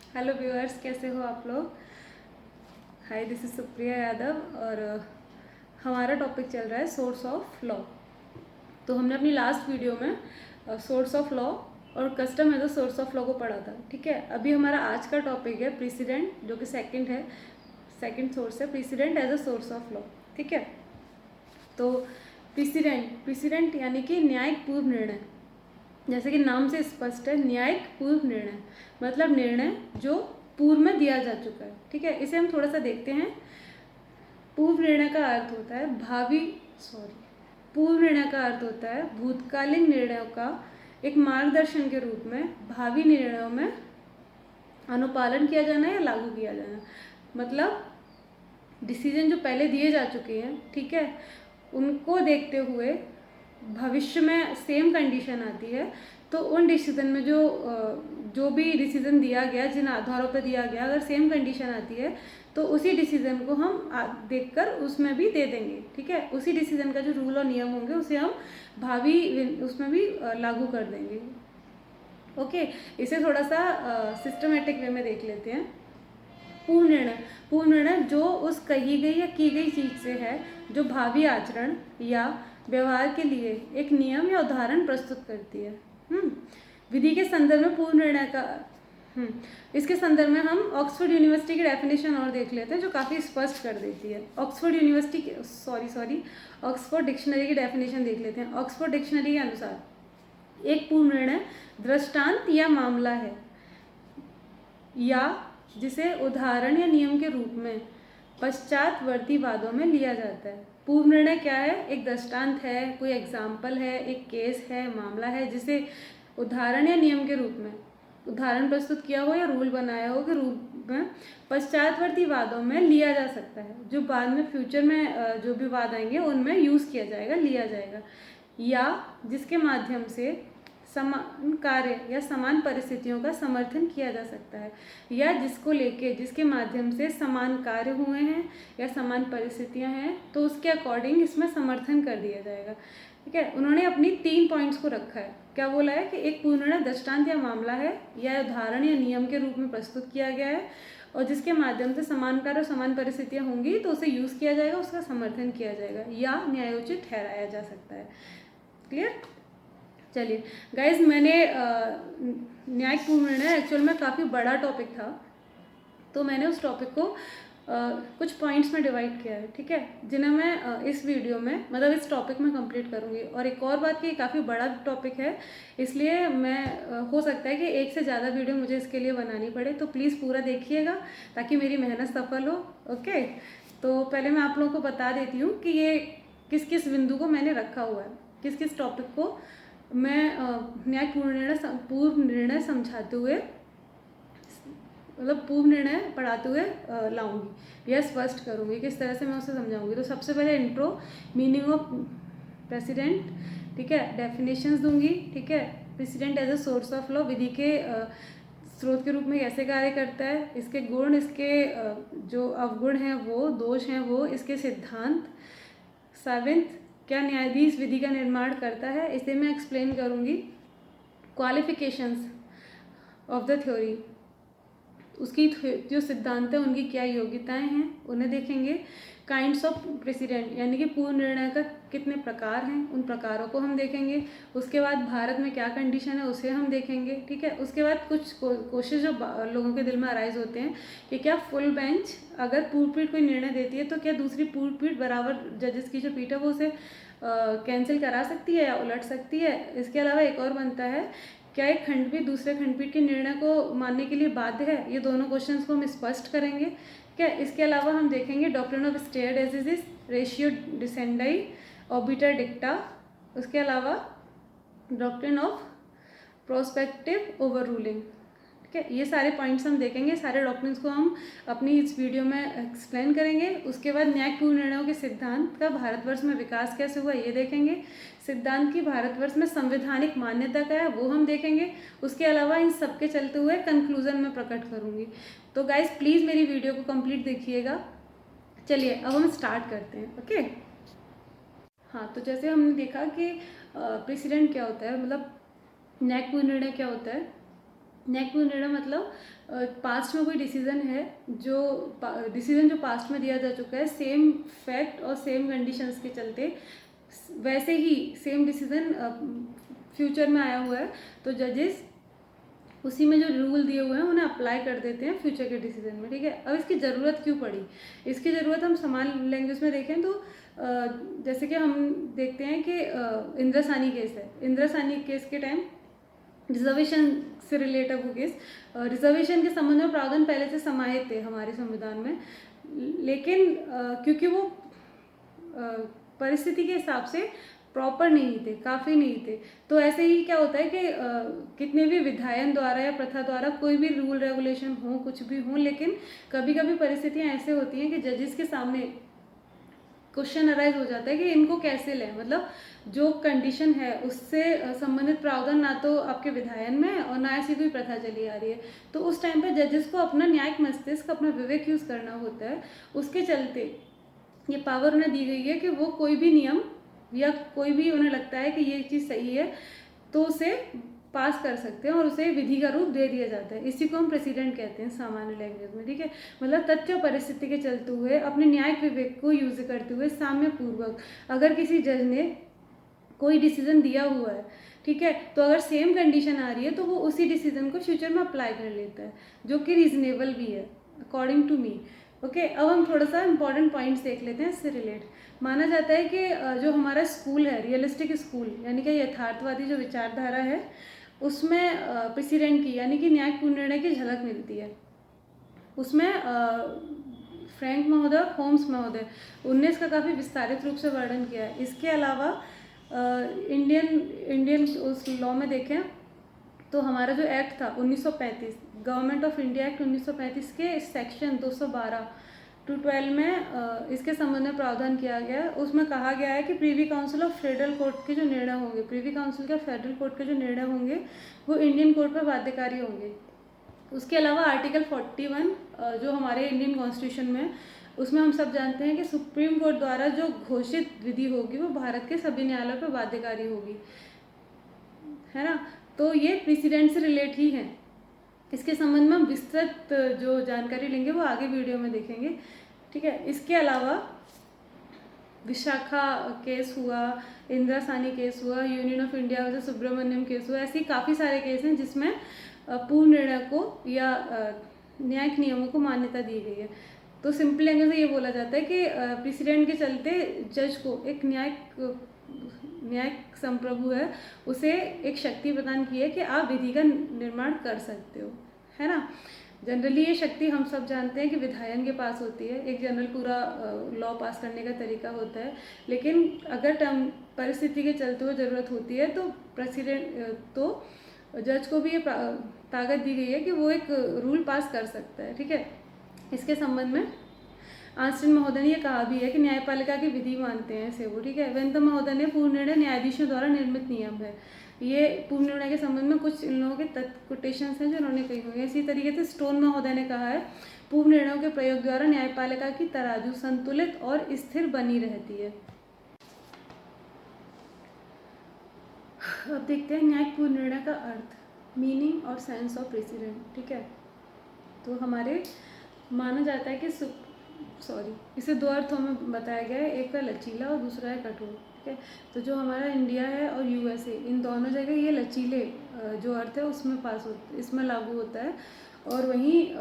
Hello viewers, कैसे हो आप लोग। हाय, दिस इज सुप्रिया यादव और हमारा टॉपिक चल रहा है सोर्स ऑफ लॉ। तो हमने अपनी लास्ट वीडियो में सोर्स ऑफ लॉ और custom as a source of law को पढ़ा था। ठीक है, अभी हमारा आज का टॉपिक है प्रेसिडेंट, जो कि सेकंड सोर्स है, precedent as a source of law. ठीक है, तो प्रेसिडेंट यानी कि न्यायिक पूर्व निर्णय। जैसे कि नाम से स्पष्ट है, न्यायिक पूर्व निर्णय मतलब निर्णय जो पूर्व में दिया जा चुका है। ठीक है, इसे हम थोड़ा सा देखते हैं। पूर्व निर्णय का अर्थ होता है पूर्व निर्णय का अर्थ होता है भूतकालीन निर्णयों का एक मार्गदर्शन के रूप में भावी निर्णयों में अनुपालन किया जाना या लागू किया जाना। मतलब डिसीजन जो पहले दिए जा चुके हैं, ठीक है, उनको देखते हुए भविष्य में सेम कंडीशन आती है तो उन डिसीजन में जो भी डिसीजन दिया गया, जिन आधारों पर दिया गया, अगर सेम कंडीशन आती है तो उसी डिसीजन को हम देखकर उसमें भी दे देंगे। ठीक है, उसी डिसीजन का जो रूल और नियम होंगे उसे हम भावी उसमें भी लागू कर देंगे। ओके, इसे थोड़ा सा सिस्टमेटिक वे में देख लेते हैं। पूर्ण निर्णय जो उस कही गई या की गई चीज से है जो भावी आचरण या व्यवहार के लिए एक नियम या उदाहरण प्रस्तुत करती है। विधि के संदर्भ में पूर्ण निर्णय का इसके संदर्भ में हम ऑक्सफोर्ड यूनिवर्सिटी की डेफिनेशन और देख लेते हैं, जो काफ़ी स्पष्ट कर देती है। ऑक्सफोर्ड डिक्शनरी की डेफिनेशन देख लेते हैं। ऑक्सफोर्ड डिक्शनरी के अनुसार एक पूर्ण निर्णय दृष्टांत या मामला है या जिसे उदाहरण या नियम के रूप में पश्चातवर्ती वादों में लिया जाता है। पूर्व निर्णय क्या है? एक दृष्टांत है, कोई एग्जाम्पल है, एक केस है, मामला है, जिसे उदाहरण या नियम के रूप में उदाहरण प्रस्तुत किया हो या रूल बनाया हो के रूप में पश्चातवर्ती वादों में लिया जा सकता है, जो बाद में फ्यूचर में जो भी वाद आएंगे उनमें यूज़ किया जाएगा, लिया जाएगा, या जिसके माध्यम से समान कार्य या समान परिस्थितियों का समर्थन किया जा सकता है, या जिसके माध्यम से समान कार्य हुए हैं या समान परिस्थितियां हैं तो उसके अकॉर्डिंग इसमें समर्थन कर दिया जाएगा। ठीक है, उन्होंने अपनी 3 पॉइंट्स को रखा है। क्या बोला है कि एक पूर्ण निर्णय दृष्टांत या मामला है या उदाहरण या नियम के रूप में प्रस्तुत किया गया है और जिसके माध्यम से समान कार्य और समान परिस्थितियां होंगी तो उसे यूज़ किया जाएगा, उसका समर्थन किया जाएगा या न्यायोचित ठहराया जा सकता है। क्लियर? चलिए गाइज, मैंने न्यायिक पूर्व निर्णय एक्चुअल में काफ़ी बड़ा टॉपिक था, तो मैंने उस टॉपिक को कुछ पॉइंट्स में डिवाइड किया है। ठीक है, जिन्हें मैं इस वीडियो में मतलब इस टॉपिक में कंप्लीट करूँगी। और एक और बात कि काफ़ी बड़ा टॉपिक है, इसलिए मैं हो सकता है कि एक से ज़्यादा वीडियो मुझे इसके लिए बनानी पड़े, तो प्लीज़ पूरा देखिएगा ताकि मेरी मेहनत सफल हो। ओके, तो पहले मैं आप लोगों को बता देती हूँ कि ये किस किस बिंदु को मैंने रखा हुआ है, किस किस टॉपिक को मैं न्यायिक पूर्व निर्णय समझाते हुए मतलब पूर्व निर्णय पढ़ाते हुए लाऊंगी या स्पष्ट करूंगी, किस तरह से मैं उसे समझाऊंगी। तो सबसे पहले इंट्रो, मीनिंग ऑफ प्रेसिडेंट, ठीक है, डेफिनेशंस दूंगी। ठीक है, precedent as a source of law, विधि के स्रोत के रूप में कैसे कार्य करता है, इसके गुण, इसके जो अवगुण हैं वो, दोष हैं वो, इसके सिद्धांत। 7th, क्या न्यायाधीश विधि का निर्माण करता है, इसे मैं एक्सप्लेन करूंगी। क्वालिफिकेशंस ऑफ द थ्योरी, उसकी जो सिद्धांत है उनकी क्या योग्यताएं हैं उन्हें देखेंगे। काइंड्स ऑफ प्रेसिडेंट यानी कि पूर्व निर्णय का कितने प्रकार हैं, उन प्रकारों को हम देखेंगे। उसके बाद भारत में क्या कंडीशन है उसे हम देखेंगे। ठीक है, उसके बाद कुछ क्वेश्चन जो लोगों के दिल में अराइज होते हैं कि क्या फुल बेंच अगर पूर्व पीठ कोई निर्णय देती है तो क्या दूसरी पूर्व पीठ बराबर जजेस की जो पीठ है वो उसे कैंसिल करा सकती है या उलट सकती है। इसके अलावा एक और बनता है, क्या एक खंडपीठ दूसरे खंडपीठ के निर्णय को मानने के लिए बाध्य है। ये दोनों क्वेश्चंस को हम स्पष्ट करेंगे। क्या इसके अलावा हम देखेंगे doctrine of stare decisis, ratio decidendi, obiter dicta. उसके अलावा doctrine of prospective overruling. ठीक है, ये सारे पॉइंट्स हम देखेंगे, सारे डॉक्ट्रिन्स को हम अपनी इस वीडियो में एक्सप्लेन करेंगे। उसके बाद न्यायिक पूर्व निर्णयों के सिद्धांत का भारतवर्ष में विकास कैसे हुआ ये देखेंगे। सिद्धांत की भारतवर्ष में संवैधानिक मान्यता क्या है वो हम देखेंगे। उसके अलावा इन सबके चलते हुए कंक्लूजन में प्रकट करूँगी। तो गाइज प्लीज़ मेरी वीडियो को कंप्लीट देखिएगा। चलिए अब हम स्टार्ट करते हैं। ओके, हाँ, तो जैसे हमने देखा कि प्रेसिडेंट क्या होता है, मतलब न्यायिक पूर्व निर्णय क्या होता है। न्यायिक पूर्ण निर्णय मतलब पास्ट में कोई डिसीजन है, जो डिसीजन जो पास्ट में दिया जा चुका है, सेम फैक्ट और सेम कंडीशंस के चलते वैसे ही सेम डिसीजन फ्यूचर में आया हुआ है, तो जजेस उसी में जो रूल दिए हुए हैं उन्हें अप्लाई कर देते हैं फ्यूचर के डिसीजन में, ठीक है। अब इसकी ज़रूरत क्यों पड़ी? इसकी ज़रूरत हम समान लैंग्वेज में देखें तो जैसे कि हम देखते हैं कि इंद्रासानी केस है। इंद्रासानी केस के टाइम रिजर्वेशन से रिलेट है वो केस। रिजर्वेशन के संबंध में प्रावधान पहले से समाहित थे हमारे संविधान में, लेकिन क्योंकि वो परिस्थिति के हिसाब से प्रॉपर नहीं थे, काफ़ी नहीं थे, तो ऐसे ही क्या होता है कि कितने भी विधायन द्वारा या प्रथा द्वारा कोई भी रूल रेगुलेशन हो, कुछ भी हो, लेकिन कभी कभी परिस्थितियाँ ऐसे होती हैं कि जजेस के सामने क्वेश्चन अराइज हो जाता है कि इनको कैसे लें, मतलब जो कंडीशन है उससे संबंधित प्रावधान ना तो आपके विधायन में और ना ऐसी कोई प्रथा चली आ रही है, तो उस टाइम पे जजेस को अपना न्यायिक मस्तिष्क, अपना विवेक यूज़ करना होता है। उसके चलते ये पावर उन्हें दी गई है कि वो कोई भी नियम या कोई भी उन्हें लगता है कि ये चीज़ सही है तो उसे पास कर सकते हैं और उसे विधि का रूप दे दिया जाता है। इसी को हम प्रेसिडेंट कहते हैं सामान्य लैंग्वेज में, ठीक है। मतलब तथ्य और परिस्थिति के चलते हुए अपने न्यायिक विवेक को यूज करते हुए साम्य पूर्वक अगर किसी जज ने कोई डिसीजन दिया हुआ है, ठीक है, तो अगर सेम कंडीशन आ रही है तो वो उसी डिसीजन को फ्यूचर में अप्लाई कर लेता है, जो कि रीजनेबल भी है अकॉर्डिंग टू मी। ओके, अब हम थोड़ा सा इंपॉर्टेंट पॉइंट्स देख लेते हैं इससे रिलेट। माना जाता है कि जो हमारा स्कूल है, रियलिस्टिक स्कूल, यानी कि यथार्थवादी जो विचारधारा है, उसमें प्रेसिडेंट की यानी कि न्यायिक पूर्ण निर्णय की झलक मिलती है। उसमें फ्रैंक महोदय, होम्स महोदय, 19 का काफ़ी विस्तारित रूप से वर्णन किया है। इसके अलावा इंडियन उस लॉ में देखें तो हमारा जो एक्ट था 1935, गवर्नमेंट ऑफ इंडिया एक्ट 1935 के सेक्शन 212 टू 12 में इसके संबंध में प्रावधान किया गया है। उसमें कहा गया है कि Privi council of federal court के जो निर्णय होंगे, प्रीवी काउंसिल के फेडरल कोर्ट के जो निर्णय होंगे वो इंडियन कोर्ट पर बाध्यकारी होंगे। उसके अलावा आर्टिकल 41 जो हमारे इंडियन कॉन्स्टिट्यूशन में, उसमें हम सब जानते हैं कि सुप्रीम कोर्ट द्वारा जो घोषित विधि होगी वो भारत के सभी न्यायालयों पर बाध्यकारी होगी, है ना। तो ये प्रेसिडेंट से रिलेट ही है। इसके संबंध में हम विस्तृत जो जानकारी लेंगे वो आगे वीडियो में देखेंगे, ठीक है। इसके अलावा विशाखा केस हुआ, इंदिरासानी केस हुआ, union of India versus Subramaniam case हुआ, ऐसे काफ़ी सारे केस हैं जिसमें पूर्ण निर्णय को या न्यायिक नियमों को मान्यता दी गई है। तो सिंपल लैंग्वेज में ये बोला जाता है कि प्रेसिडेंट के चलते जज को एक न्यायिक संप्रभु है, उसे एक शक्ति प्रदान की है कि आप विधि का निर्माण कर सकते हो, है ना। जनरली ये शक्ति हम सब जानते हैं कि विधायन के पास होती है, एक जनरल पूरा लॉ पास करने का तरीका होता है, लेकिन अगर परिस्थिति के चलते हुए ज़रूरत होती है तो तो जज को भी ये ताकत दी गई है कि वो एक रूल पास कर सकता है, ठीक है। इसके संबंध में आंस्टीन महोदय ने ये कहा भी है कि न्यायपालिका की विधि मानते हैं इसे वो, ठीक है। वेंतम महोदय ने पूर्ण निर्णय न्यायाधीशों द्वारा निर्मित नियम है। ये पूर्ण निर्णय के संबंध में कुछ इन लोगों के कोटेशंस हैं जो उन्होंने कही हुई है। इसी तरीके से स्टोन महोदय ने कहा है पूर्ण निर्णयों के प्रयोग द्वारा न्यायपालिका की तराजू संतुलित और स्थिर बनी रहती है। अब देखते हैं न्यायिक पूर्ण निर्णय का अर्थ, मीनिंग और सेंस ऑफ प्रेसिडेंट, ठीक है। तो हमारे माना जाता है कि इसे दो अर्थों में बताया गया है, एक का लचीला और दूसरा है कठोर, ठीक है। तो जो हमारा इंडिया है और यूएसए, इन दोनों जगह ये लचीले जो अर्थ है उसमें इसमें लागू होता है, और वहीं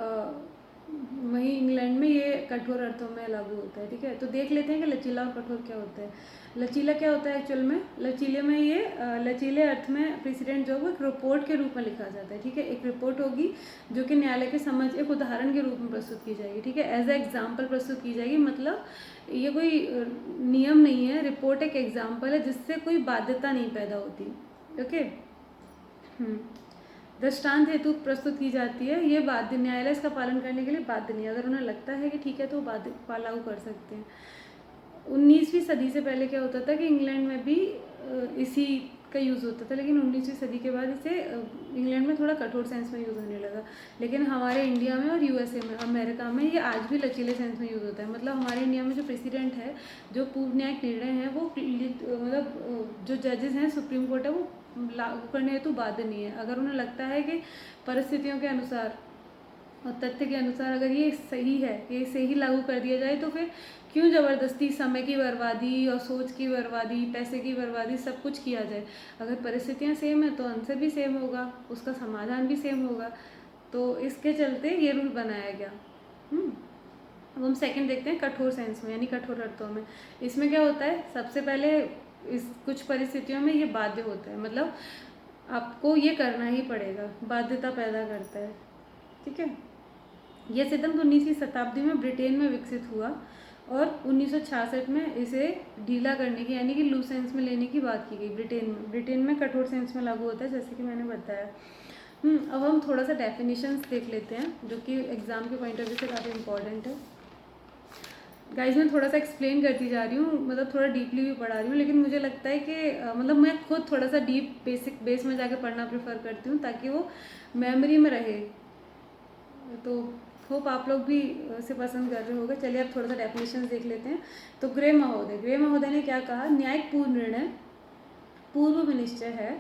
इंग्लैंड में ये कठोर अर्थों में लागू होता है, ठीक है। तो देख लेते हैं कि लचीला और कठोर क्या होता है। लचीला क्या होता है एक्चुअल में? लचीले में ये लचीले अर्थ में प्रेसिडेंट जो है एक रिपोर्ट के रूप में लिखा जाता है, ठीक है। एक रिपोर्ट होगी जो कि न्यायालय के समझ एक उदाहरण के रूप में प्रस्तुत की जाएगी, ठीक है, एज ए एग्जाम्पल प्रस्तुत की जाएगी। मतलब ये कोई नियम नहीं है, रिपोर्ट एक एग्जाम्पल है जिससे कोई बाध्यता नहीं पैदा होती, ओके। दृष्टांत हेतु प्रस्तुत की जाती है, ये बाध्य, न्यायालय इसका पालन करने के लिए बाध्य नहीं है। अगर उन्हें लगता है कि ठीक है तो वो लागू कर सकते हैं। 19वीं सदी से पहले क्या होता था कि इंग्लैंड में भी इसी का यूज़ होता था, लेकिन 19वीं सदी के बाद इसे इंग्लैंड में थोड़ा कठोर सेंस में यूज़ होने लगा। लेकिन हमारे इंडिया में और यूएसए में, अमेरिका में ये आज भी लचीले सेंस में यूज़ होता है। मतलब हमारे इंडिया में जो प्रेसिडेंट है, जो पूर्ण न्यायिक निर्णय है, वो मतलब जो जजेस हैं सुप्रीम कोर्ट है, वो लागू करने हेतु बाध्य नहीं है। अगर उन्हें लगता है कि परिस्थितियों के अनुसार और तथ्य के अनुसार अगर ये सही है, ये सही लागू कर दिया जाए, तो फिर क्यों ज़बरदस्ती समय की बर्बादी और सोच की बर्बादी, पैसे की बर्बादी, सब कुछ किया जाए। अगर परिस्थितियाँ सेम है तो आंसर भी सेम होगा, उसका समाधान भी सेम होगा। तो इसके चलते ये रूल बनाया गया। अब हम सेकंड देखते हैं, कठोर सेंस में यानी कठोर अर्थों में। इसमें क्या होता है, सबसे पहले इस कुछ परिस्थितियों में ये बाध्य होता है, मतलब आपको ये करना ही पड़ेगा, बाध्यता पैदा करता है। ठीक है। यह सिद्धांत 19वीं शताब्दी में ब्रिटेन में विकसित हुआ और 1966 में इसे ढीला करने की यानी कि लूज सेंस में लेने की बात की गई। ब्रिटेन में कठोर सेंस में लागू होता है, जैसे कि मैंने बताया। अब हम थोड़ा सा डेफिनेशंस देख लेते हैं, जो कि एग्जाम के पॉइंट ऑफ व्यू से काफ़ी इंपॉर्टेंट है। गाइज मैं थोड़ा सा एक्सप्लेन करती जा रही हूँ, मतलब थोड़ा डीपली भी पढ़ा रही हूँ, लेकिन मुझे लगता है कि मतलब मैं खुद थोड़ा सा डीप बेसिक बेस में जाके पढ़ना प्रेफर करती हूँ, ताकि वो मेमोरी में रहे। तो होप आप लोग भी इसे पसंद कर रहे होंगे। चलिए अब थोड़ा सा डेफिनेशंस देख लेते हैं। तो ग्रे महोदय ने क्या कहा, न्यायिक पूर्ण निर्णय पूर्व विनिश्चय है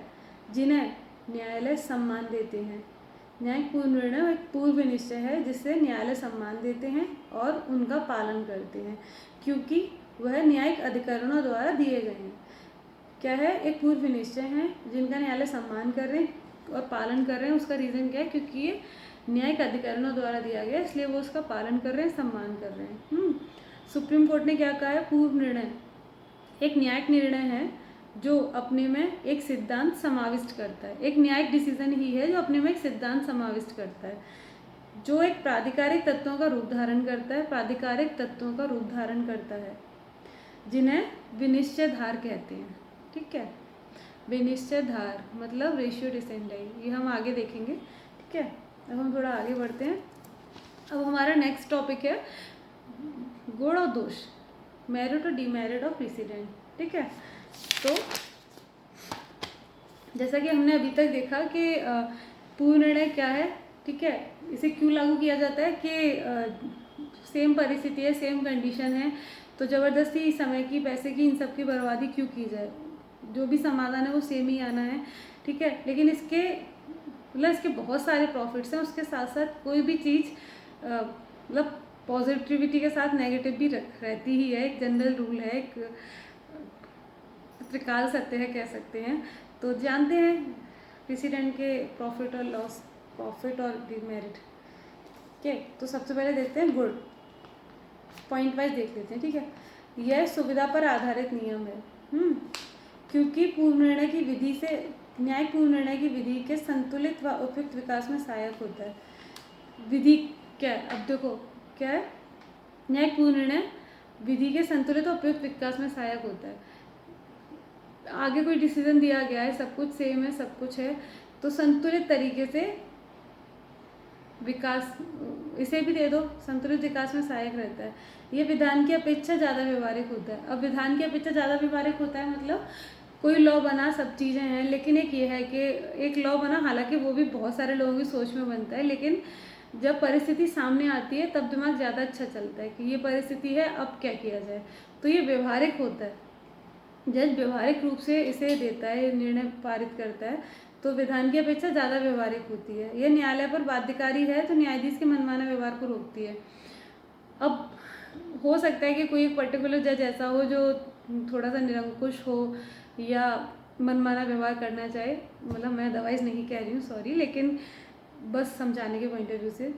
जिन्हें न्यायालय सम्मान देते हैं। न्यायिक पूर्ण निर्णय एक पूर्व निश्चय है जिससे न्यायालय सम्मान देते हैं और उनका पालन करते हैं, क्योंकि वह न्यायिक अधिकरणों द्वारा दिए गए हैं। क्या है, एक पूर्व निश्चय है जिनका न्यायालय सम्मान कर रहे हैं और पालन कर रहे हैं। उसका रीज़न क्या है, क्योंकि ये न्यायिक अधिकरणों द्वारा दिया गया, इसलिए वो उसका पालन कर रहे हैं, सम्मान कर रहे हैं। सुप्रीम कोर्ट ने क्या कहा है, पूर्व निर्णय एक न्यायिक निर्णय है जो अपने में एक सिद्धांत समाविष्ट करता है। एक न्यायिक डिसीजन ही है जो अपने में एक सिद्धांत समाविष्ट करता है, जो एक प्राधिकारिक तत्वों का रूप धारण करता है, जिन्हें विनिश्चय धार कहते हैं। ठीक है, विनिश्चय धार मतलब रेशियो डिसेंडाई, ये हम आगे देखेंगे। ठीक है, अब हम थोड़ा आगे बढ़ते हैं। अब हमारा नेक्स्ट टॉपिक है गुण और दोष, मेरिट और डीमेरिट ऑफ प्रेसिडेंट। ठीक है, तो जैसा कि हमने अभी तक देखा कि पूर्ण निर्णय क्या है। ठीक है, इसे क्यों लागू किया जाता है कि सेम परिस्थिति है, सेम कंडीशन है, तो ज़बरदस्ती समय की, पैसे की, इन सब की बर्बादी क्यों की जाए। जो भी समाधान है वो सेम ही आना है। ठीक है, लेकिन इसके बहुत सारे प्रॉफिट्स हैं। उसके साथ साथ कोई भी चीज़ मतलब पॉजिटिविटी के साथ नेगेटिव भी रहती ही है। एक जनरल रूल है, एक त्रिकाल सत्य है कह सकते हैं। तो जानते हैं प्रेसिडेंट के प्रॉफिट और लॉस, प्रॉफिट और डिमेरिट। ठीक है, तो सबसे पहले देखते हैं गुड, पॉइंट वाइज देख लेते हैं। ठीक है, यह सुविधा पर आधारित नियम है, क्योंकि पूर्ण निर्णय की विधि से न्यायिक पूर्ण निर्णय की विधि के संतुलित व उपयुक्त विकास में सहायक होता है। विधि क्या है, अब देखो क्या है, न्यायिक पूर्ण निर्णय विधि के संतुलित और उपयुक्त विकास में सहायक होता है। आगे कोई डिसीजन दिया गया है, सब कुछ सेम है, सब कुछ है, तो संतुलित तरीके से विकास, इसे भी दे दो, संतुलित विकास में सहायक रहता है। ये विधान की अपेक्षा ज़्यादा व्यवहारिक होता है। अब विधान की अपेक्षा ज़्यादा व्यवहारिक होता है मतलब कोई लॉ बना, सब चीज़ें हैं, लेकिन एक ये है कि एक लॉ बना, हालांकि वो भी बहुत सारे लोगों की सोच में बनता है, लेकिन जब परिस्थिति सामने आती है तब दिमाग ज़्यादा अच्छा चलता है कि ये परिस्थिति है, अब क्या किया जाए। तो ये व्यवहारिक होता है, जज व्यवहारिक रूप से इसे देता है, निर्णय पारित करता है, तो विधान की अपेक्षा ज़्यादा व्यवहारिक होती है। यह न्यायालय पर बाध्यकारी है, तो न्यायाधीश के मनमाना व्यवहार को रोकती है। अब हो सकता है कि कोई एक पर्टिकुलर जज ऐसा हो जो थोड़ा सा निरंकुश हो या मनमाना व्यवहार करना चाहे, मतलब मैं अदरवाइज नहीं कह रही हूँ, सॉरी, लेकिन बस समझाने के पॉइंट ऑफ व्यू से।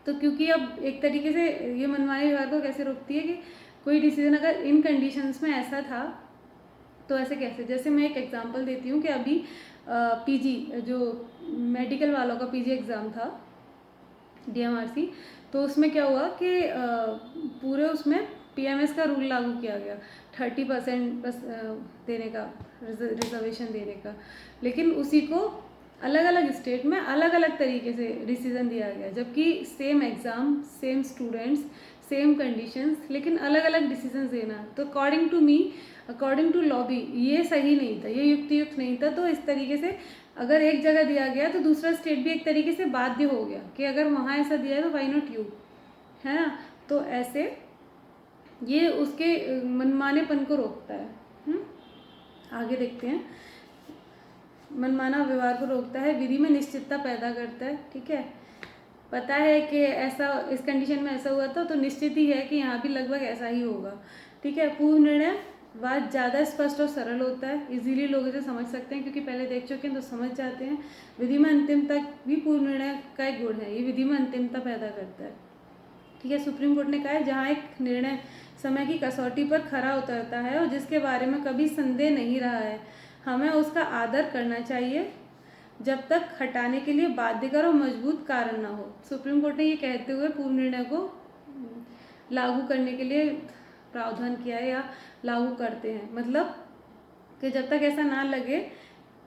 तो क्योंकि अब एक तरीके से ये मनमाने व्यवहार को कैसे रोकती है कि कोई डिसीजन अगर इन कंडीशंस में ऐसा था तो ऐसे कैसे, जैसे मैं एक एग्जांपल देती हूँ कि अभी पीजी जो मेडिकल वालों का पीजी एग्ज़ाम था DMRC, तो उसमें क्या हुआ कि पूरे उसमें PMS का रूल लागू किया गया, 30% बस देने का, रिजर्वेशन देने का, लेकिन उसी को अलग अलग स्टेट में अलग अलग तरीके से डिसीज़न दिया गया, जबकि same exam, same students, same conditions, लेकिन अलग अलग डिसीजन देना। तो अकॉर्डिंग टू लॉ भी ये सही नहीं था, ये युक्त नहीं था। तो इस तरीके से अगर एक जगह दिया गया तो दूसरा स्टेट भी एक तरीके से बाध्य हो गया कि अगर वहाँ ऐसा दिया है तो वाई नॉट यू, है ना। तो ऐसे ये उसके मनमानेपन को रोकता है। आगे देखते हैं, मनमाना व्यवहार को रोकता है, विधि में निश्चितता पैदा करता है। ठीक है, पता है कि ऐसा इस कंडीशन में ऐसा हुआ था, तो निश्चित ही है कि यहाँ भी लगभग ऐसा ही होगा। ठीक है, पूर्व निर्णय बात ज़्यादा स्पष्ट और सरल होता है, इजीली लोग इसे समझ सकते हैं क्योंकि पहले देख चुके हैं तो समझ जाते हैं। विधि में अंतिम तक भी पूर्व निर्णय का एक गुण है, ये विधि में अंतिमता पैदा करता है। ठीक है, सुप्रीम कोर्ट ने कहा है जहाँ एक निर्णय समय की कसौटी पर खरा उतरता है और जिसके बारे में कभी संदेह नहीं रहा है, हमें उसका आदर करना चाहिए जब तक हटाने के लिए बाध्यकर और मजबूत कारण ना हो। सुप्रीम कोर्ट ने ये कहते हुए पूर्व निर्णय को लागू करने के लिए प्रावधान किया है या लागू करते हैं, मतलब कि जब तक ऐसा ना लगे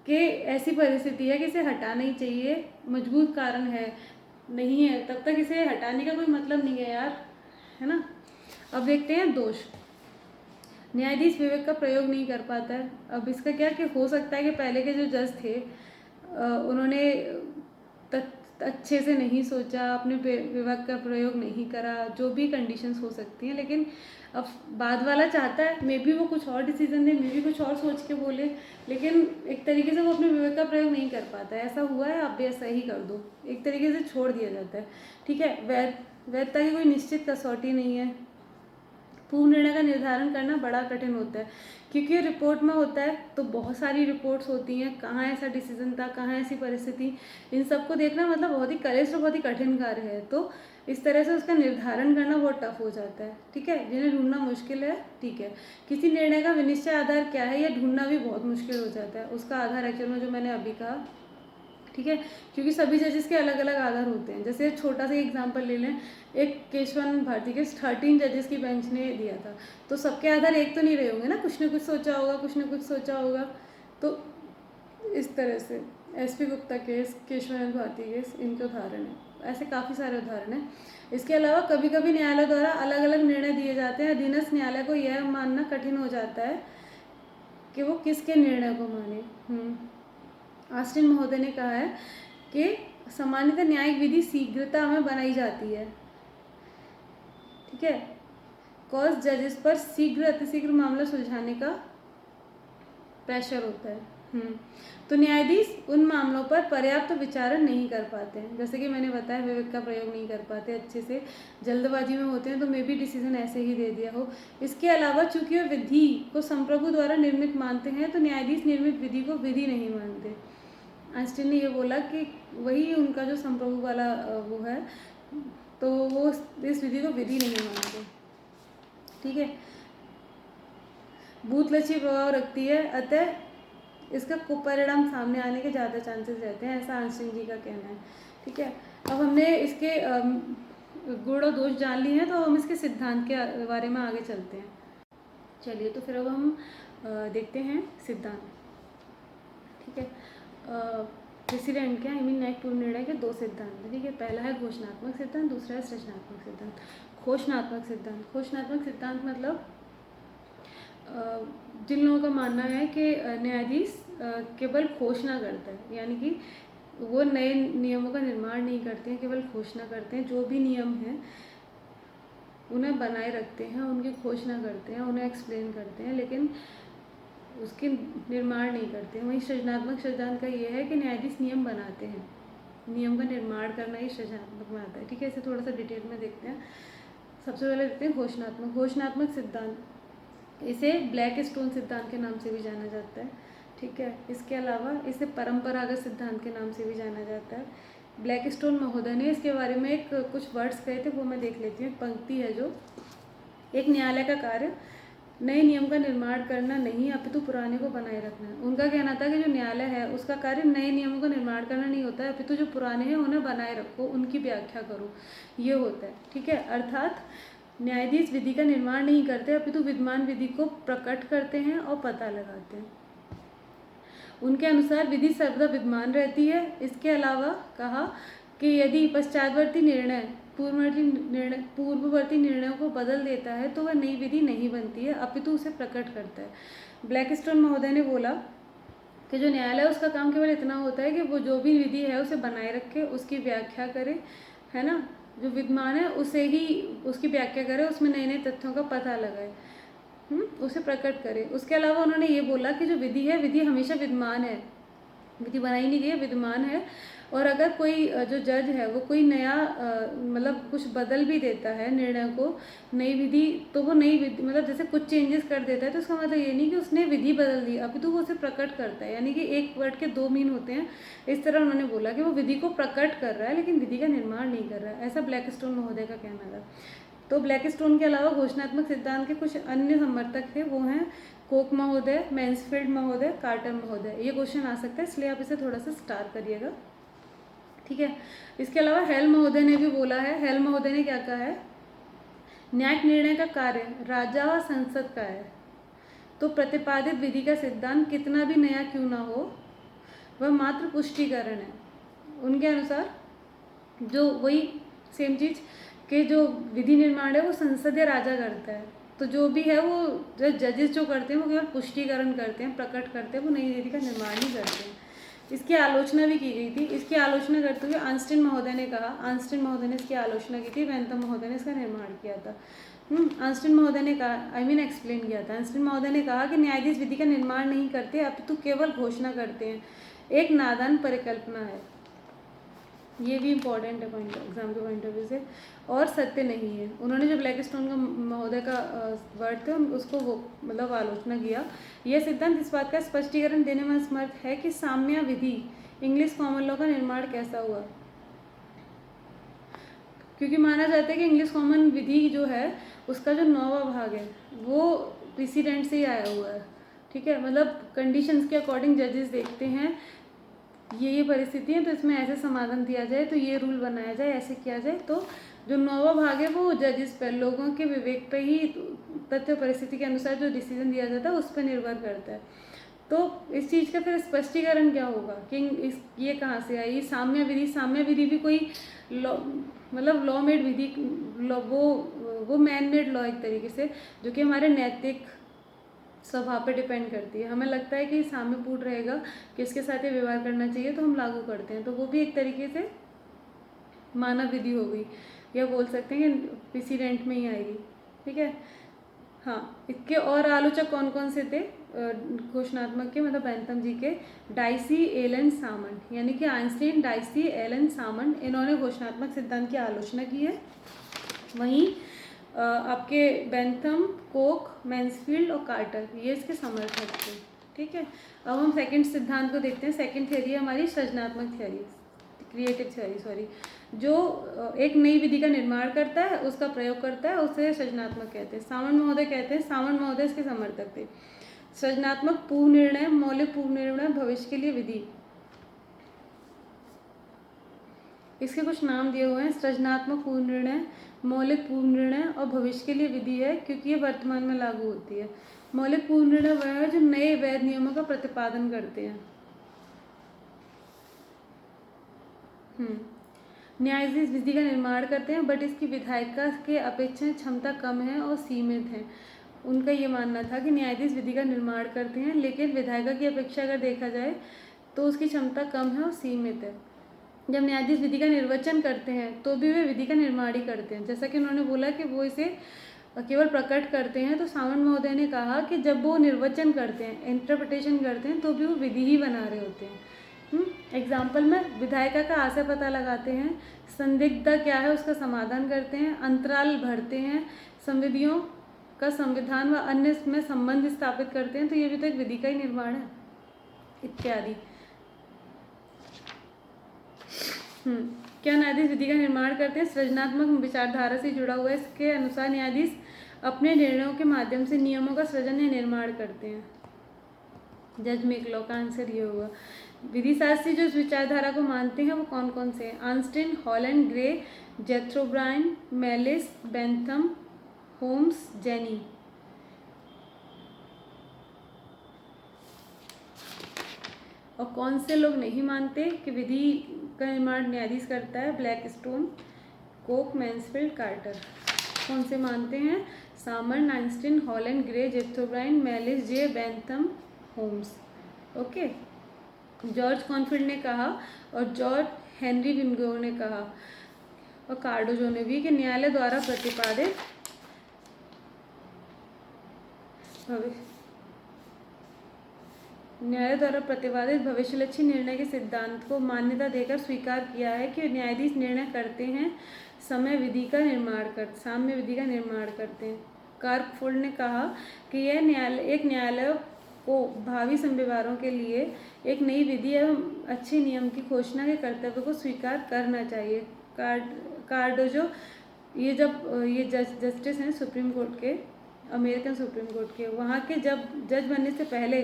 कि ऐसी परिस्थिति है कि इसे हटाना ही चाहिए, मजबूत कारण है नहीं है, तब तक इसे हटाने का कोई मतलब नहीं है यार, है ना। अब देखते हैं दोष। न्यायाधीश विवेक का प्रयोग नहीं कर पाता है। अब इसका क्या कि हो सकता है कि पहले के जो जज थे उन्होंने अच्छे से नहीं सोचा, अपने विवेक का प्रयोग नहीं करा, जो भी कंडीशंस हो सकती हैं, लेकिन अब बाद वाला चाहता है मे बी वो कुछ और डिसीजन दे, मे बी कुछ और सोच के बोले, लेकिन एक तरीके से वो अपने विवेक का प्रयोग नहीं कर पाता है। ऐसा हुआ है, आप भी ऐसा ही कर दो, एक तरीके से छोड़ दिया जाता है। ठीक है, वैधता की कोई निश्चित कसौटी नहीं है। पूर्व निर्णय का निर्धारण करना बड़ा कठिन होता है क्योंकि रिपोर्ट में होता है तो बहुत सारी रिपोर्ट्स होती हैं, कहाँ ऐसा डिसीजन था, कहाँ ऐसी परिस्थिति, इन सबको देखना मतलब बहुत ही कलेश और बहुत ही कठिन कार्य है। तो इस तरह से उसका निर्धारण करना बहुत टफ हो जाता है। ठीक है, जिन्हें ढूंढना मुश्किल है। ठीक है, किसी निर्णय का विनिश्चय आधार क्या है यह ढूंढना भी बहुत मुश्किल हो जाता है। उसका आधार एक्चुअल में जो मैंने अभी कहा, ठीक है, क्योंकि सभी जजेस के अलग अलग आधार होते हैं। जैसे छोटा सा एग्जांपल ले लें, एक केशवन भारती के 13 जजेस की बेंच ने दिया था, तो सबके आधार एक तो नहीं रहे होंगे ना, कुछ ने कुछ सोचा होगा, कुछ ने कुछ सोचा होगा। तो इस तरह से SP Gupta case, Keshavan Bharati case, इनके उदाहरण हैं। ऐसे काफ़ी सारे उदाहरण हैं। इसके अलावा कभी कभी न्यायालय द्वारा अलग अलग निर्णय दिए जाते हैं। अधीनस्थ न्यायालय को यह मानना कठिन हो जाता है कि वो किसके निर्णय को माने। ऑस्टिन महोदय ने कहा है कि सामान्यतः न्यायिक विधि शीघ्रता में बनाई जाती है। ठीक है, कॉज जजेस पर अतिशीघ्र मामला सुलझाने का प्रेशर होता है। तो न्यायाधीश उन मामलों पर पर्याप्त विचारण नहीं कर पाते हैं, जैसे कि मैंने बताया विवेक का प्रयोग नहीं कर पाते अच्छे से, जल्दबाजी में होते हैं, तो मे बी डिसीजन ऐसे ही दे दिया हो। इसके अलावा चूंकि वे विधि को संप्रभु द्वारा निर्मित मानते हैं, तो न्यायाधीश निर्मित विधि को विधि नहीं मानते। आइंस्टीन ने ये बोला कि वही उनका जो संप्रभु वाला वो है, तो वो इस विधि को विधि नहीं मानते। ठीक है, भूतलक्षी प्रभाव रखती है, अतः इसका कुपरिणाम सामने आने के ज़्यादा चांसेस रहते हैं, ऐसा आइंस्टीन जी का कहना है। ठीक है, अब हमने इसके गुण और दोष जान लिए हैं, तो हम इसके सिद्धांत के बारे में आगे चलते हैं। चलिए, तो फिर अब हम देखते हैं सिद्धांत। ठीक है, प्रेसिडेंट के न्यायिक पूर्व निर्णय के दो सिद्धांत। ठीक है, पहला है घोषणात्मक सिद्धांत, दूसरा है सृजनात्मक सिद्धांत। घोषणात्मक सिद्धांत मतलब जिन लोगों का मानना है कि न्यायाधीश केवल घोषणा करता है, यानी कि वो नए नियमों का निर्माण नहीं करते हैं, केवल घोषणा करते हैं। जो भी नियम हैं उन्हें बनाए रखते हैं, उनकी घोषणा करते हैं, उन्हें एक्सप्लेन करते हैं, लेकिन उसके निर्माण नहीं करते हैं। वहीं सृजनात्मक सिद्धांत का ये है कि न्यायाधीश नियम बनाते हैं, नियम का निर्माण करना ही सृजनात्मक में आता है। ठीक है, इसे थोड़ा सा डिटेल में देखते हैं। सबसे पहले देखते हैं घोषणात्मक सिद्धांत। इसे ब्लैक स्टोन सिद्धांत के नाम से भी जाना जाता है। ठीक है, इसके अलावा इसे परंपरागत सिद्धांत के नाम से भी जाना जाता है। ब्लैक स्टोन महोदय ने इसके बारे में कुछ वर्ड्स कहे थे, वो मैं देख लेती हूँ। एक पंक्ति है जो, एक न्यायालय का कार्य नए नियम का निर्माण करना नहीं, अपितु पुराने को बनाए रखना है। उनका कहना था कि जो न्यायालय है उसका कार्य नए नियमों का निर्माण करना नहीं होता है, अपितु जो पुराने हैं उन्हें बनाए रखो, उनकी व्याख्या करो, ये होता है। ठीक है, अर्थात न्यायाधीश विधि का निर्माण नहीं करते, अपितु विद्यमान विधि को प्रकट करते हैं और पता लगाते हैं। उनके अनुसार विधि सर्वदा विद्यमान रहती है। इसके अलावा कहा कि यदि पश्चातवर्ती निर्णय पूर्ववर्ती निर्णयों को बदल देता है तो वह नई विधि नहीं बनती है, अपितु उसे प्रकट करता है। ब्लैकस्टोन महोदय ने बोला कि जो न्यायालय है उसका काम केवल इतना होता है कि वो जो भी विधि है उसे बनाए रखे, उसकी व्याख्या करे, है ना, जो विद्यमान है उसे ही उसकी व्याख्या करे, उसमें नए नए तथ्यों का पता लगाए, उसे प्रकट करे। उसके अलावा उन्होंने ये बोला कि जो विधि है, विधि हमेशा विद्यमान है, विधि बनाई नहीं गई है, विद्यमान है। और अगर कोई जो जज है वो कोई नया मतलब कुछ बदल भी देता है निर्णय को, नई विधि, तो वो नई विधि मतलब जैसे कुछ चेंजेस कर देता है, तो उसका मतलब ये नहीं कि उसने विधि बदल दी, अभी तो वो उसे प्रकट करता है, यानी कि एक वर्ड के दो मीन होते हैं। इस तरह उन्होंने बोला कि वो विधि को प्रकट कर रहा है लेकिन विधि का निर्माण नहीं कर रहा है, ऐसा ब्लैकस्टोन महोदय का कहना था। तो ब्लैकस्टोन के अलावा घोषणात्मक सिद्धांत के कुछ अन्य समर्थक थे, वो हैं कोक महोदय, मैन्सफील्ड महोदय, कार्टर महोदय। ये क्वेश्चन आ सकता है, इसलिए आप इसे थोड़ा सा स्टार करिएगा, ठीक है। इसके अलावा हेल महोदय ने भी बोला है। हेल महोदय ने क्या कहा है, न्यायिक निर्णय का कार्य राजा व संसद का है, तो प्रतिपादित विधि का सिद्धांत कितना भी नया क्यों ना हो वह मात्र पुष्टिकरण है। उनके अनुसार जो वही सेम चीज़ के जो विधि निर्माण है वो संसद या राजा करता है, तो जो भी है वो जो जजेस जो करते हैं वो केवल पुष्टिकरण करते हैं, प्रकट करते हैं, वो नई विधि का निर्माण नहीं करते हैं। इसकी आलोचना भी की गई थी। इसकी आलोचना करते हुए आंस्टीन महोदय ने कहा, आंस्टीन महोदय ने इसकी आलोचना की थी, बेंथम महोदय ने इसका निर्माण किया था। आंस्टीन महोदय ने कहा, एक्सप्लेन किया था। आंस्टीन महोदय ने कहा कि न्यायाधीश विधि का निर्माण नहीं करते, अपितु केवल घोषणा करते हैं, एक नादान परिकल्पना है। ये भी इम्पोर्टेंट है पॉइंट, एग्जाम के पॉइंट ऑफ व्यू से, और सत्य नहीं है। उन्होंने जो ब्लैकस्टोन का महोदय का वर्ड थे उसको वो मतलब आलोचना किया। यह सिद्धांत इस बात का स्पष्टीकरण देने में असमर्थ है कि साम्य विधि इंग्लिश कॉमन लॉ का निर्माण कैसा हुआ, क्योंकि माना जाता है कि इंग्लिश कॉमन विधि जो है उसका जो 9वां भाग है वो प्रेसिडेंट से ही आया हुआ है, ठीक है। मतलब कंडीशंस के अकॉर्डिंग जजेस देखते हैं ये परिस्थिति है तो इसमें ऐसे समाधान दिया जाए, तो ये रूल बनाया जाए, ऐसे किया जाए, तो जो 9वां भाग है वो जजेस पर, लोगों के विवेक पे ही, तथ्य परिस्थिति के अनुसार जो डिसीजन दिया जाता है उस पर निर्भर करता है। तो इस चीज़ का फिर स्पष्टीकरण क्या होगा कि इस ये कहाँ से आई साम्य विधि। साम्य विधि भी कोई लॉ मतलब लॉ मेड विधि, वो मैन मेड लॉ एक तरीके से, जो कि हमारे नैतिक स्वभाव पे डिपेंड करती है। हमें लगता है कि साम्य पूर्ण रहेगा, किसके साथ ये व्यवहार करना चाहिए, तो हम लागू करते हैं, तो वो भी एक तरीके से मानव विधि हो गई, या बोल सकते हैं कि प्रेसिडेंट में ही आएगी, ठीक है। हाँ, इसके और आलोचक कौन कौन से थे घोषणात्मक के, मतलब बेंथम जी के, डाइसी, एलन, सामंड, यानी कि आइंस्टीन, डाइसी, एलन, सामंड, इन्होंने घोषणात्मक सिद्धांत की आलोचना की है। वहीं आपके बेंथम, कोक, मैन्सफील्ड और कार्टर ये इसके समर्थक थे, ठीक है। अब हम सेकंड सिद्धांत को देखते हैं। सेकंड थ्योरी है हमारी सृजनात्मक थ्योरी, क्रिएटिव थ्योरी, सॉरी, जो एक नई विधि का निर्माण करता है, उसका प्रयोग करता है, उसे सृजनात्मक कहते हैं। सामंत महोदय कहते हैं, सामंत महोदय इसके समर्थक थे। सृजनात्मक पूर्व निर्णय, मौलिक पूर्व निर्णय, भविष्य के लिए विधि, इसके कुछ नाम दिए हुए हैं। सृजनात्मक पूर्व निर्णय, मौलिक पूर्व निर्णय और भविष्य के लिए विधि है, क्योंकि ये वर्तमान में लागू होती है। मौलिक पूर्व निर्णय वह है जो नए वैध नियमों का प्रतिपादन करते हैं। न्यायाधीश विधि का निर्माण करते हैं, बट इसकी विधायिका के अपेक्षा क्षमता कम है और सीमित है। उनका ये मानना था कि न्यायाधीश विधि का निर्माण करते हैं, लेकिन विधायिका की अपेक्षा अगर देखा जाए तो उसकी क्षमता कम है और सीमित है। जब न्यायाधीश विधि का निर्वचन करते हैं तो भी वे विधि का निर्माण ही करते हैं, जैसा कि उन्होंने बोला कि वो इसे केवल प्रकट करते हैं। तो सामंत महोदय ने कहा कि जब वो निर्वचन करते हैं, इंटरप्रिटेशन करते हैं, तो भी वो विधि ही बना रहे होते हैं। एग्जाम्पल में विधायिका का आशय पता लगाते हैं, संदिग्धता क्या है उसका समाधान करते हैं, अंतराल भरते हैं, संविधियों का संविधान व अन्य में संबंध स्थापित करते हैं, तो ये भी तो एक विधि का ही निर्माण है, इत्यादि। क्या न्यायाधीश विधि का निर्माण करते हैं? सृजनात्मक विचारधारा से जुड़ा हुआ है। इसके अनुसार न्यायाधीश अपने निर्णयों के माध्यम से नियमों का सृजन या निर्माण करते हैं। जज मेक लॉ का आंसर ये होगा। विधि शास्त्री जो इस विचारधारा को मानते हैं वो कौन कौन से हैं? Austin, Holland, Gray, Jethro Brian, मेलिस, बेंथम, होम्स, जेनी। और कौन से लोग नहीं मानते कि विधि का निर्माण न्यायाधीश करता है? Blackstone, Coke, Mansfield, Carter. कौन से मानते हैं? Salmond, Einstein, Holland, Gray, Jethro Brian, Mellis, J, Bentham, Holmes. Okay. George Cornfield ने कहा और जॉर्ज हेनरी विनगोर ने कहा और कार्डोजो ने भी कि न्यायालय द्वारा प्रतिपादित न्यायालय द्वारा प्रतिपादित भविष्यलक्षी निर्णय के सिद्धांत को मान्यता देकर स्वीकार किया है कि न्यायाधीश निर्णय करते हैं साम्य विधि का निर्माण करते हैं। कार्कफोल्ड ने कहा कि यह न्यायालय को भावी संविवारों के लिए एक नई विधि एवं अच्छे नियम की घोषणा के कर्तव्य को स्वीकार करना चाहिए। कार्डोजो ये जस्टिस हैं सुप्रीम कोर्ट के, अमेरिकन सुप्रीम कोर्ट के, वहाँ के जब जज बनने से पहले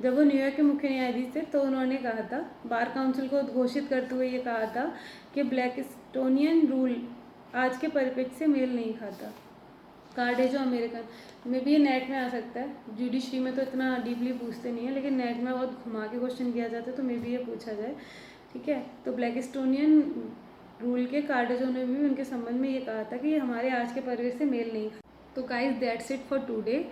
जब वो न्यूयॉर्क के मुख्य न्यायाधीश थे तो उन्होंने कहा था, बार काउंसिल को घोषित करते हुए ये कहा था कि ब्लैकस्टोनियन रूल आज के परिप्रेक्ष्य से मेल नहीं खाता। कार्डोजो अमेरिकन में भी ये नेट में आ सकता है, जुडिशरी में तो इतना डीपली पूछते नहीं है, लेकिन नेट में बहुत घुमा के क्वेश्चन किया जाता है, तो मे बी ये पूछा जाए। ठीक है, तो ब्लैकस्टोनियन रूल के कार्डोजो ने भी उनके संबंध में ये कहा था कि ये हमारे आज के परिवेश से मेल नहीं खाता। तो guys that's it for today.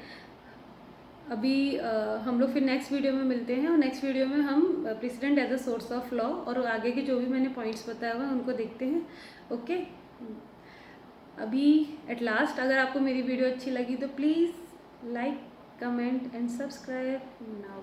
अभी हम लोग फिर नेक्स्ट वीडियो में मिलते हैं, और नेक्स्ट वीडियो में हम precedent as a source of law और आगे के जो भी मैंने पॉइंट्स बताया हुआ उनको देखते हैं। ओके, अभी एट लास्ट अगर आपको मेरी वीडियो अच्छी लगी तो please like, comment and subscribe now.